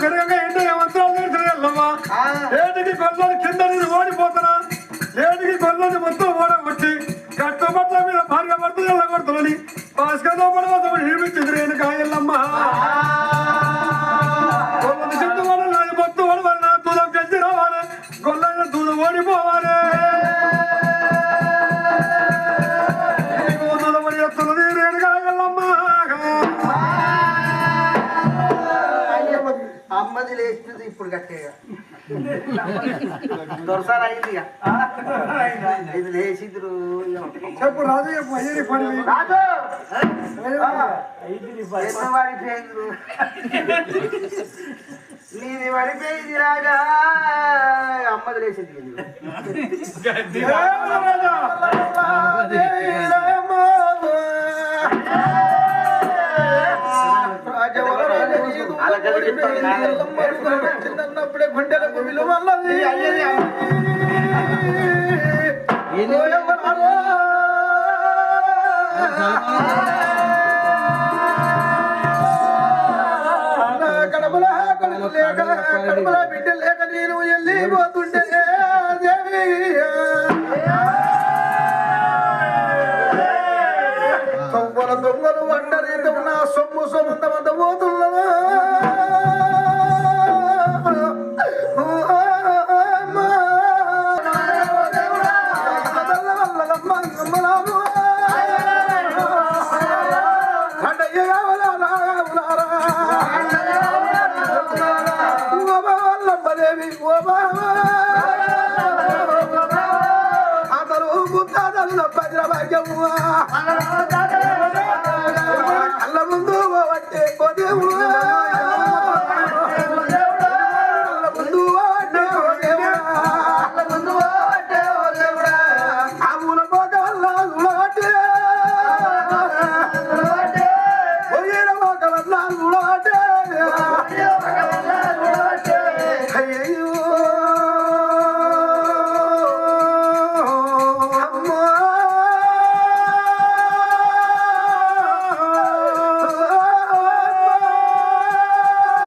పెరగగా ఏంటో ఏమంతరాలు నేర్చుకెళ్ళమ్మా ఏటికి కొల్లని కింద నేను ఓడిపోతున్నా ఏటికి కొల్లని మొత్తం ఓడగొట్టి కట్టుబట్ల మీద భార్య భర్తలు వెళ్ళగొడుతుందని భాస్కర్లో పడవద్దు నిర్మించింది నేను కాయల్లమ్మా కొల్లని చెట్టు వాడాలి అది మొత్తం ఓడవాలి నా దూరం కలిసి రావాలి గొల్లైన దూరం ఓడిపోవాలి దూరం నేను కాయల్లమ్మా అమ్మది లేస్తుంది ఇప్పుడు గట్టిగా దొరసారి అయింది ఇది లేచిద్రు చెప్పు రాజు చెప్పు అయ్యి పని రాజు ఎన్నో పడిపోయింది నీది పడిపోయింది రాజా అమ్మది లేచింది చిన్నప్పుడే గుండెలకు విలువ అన్నది కడపల కొడుకు లేక కడపల బిడ్డ లేక నేను వెళ్ళిపోతుంటే దేవి దొంగలు వండరీతో నా సొమ్ము సొంతమంత పోతున్నదా కళ్ళ ముందు పట్టే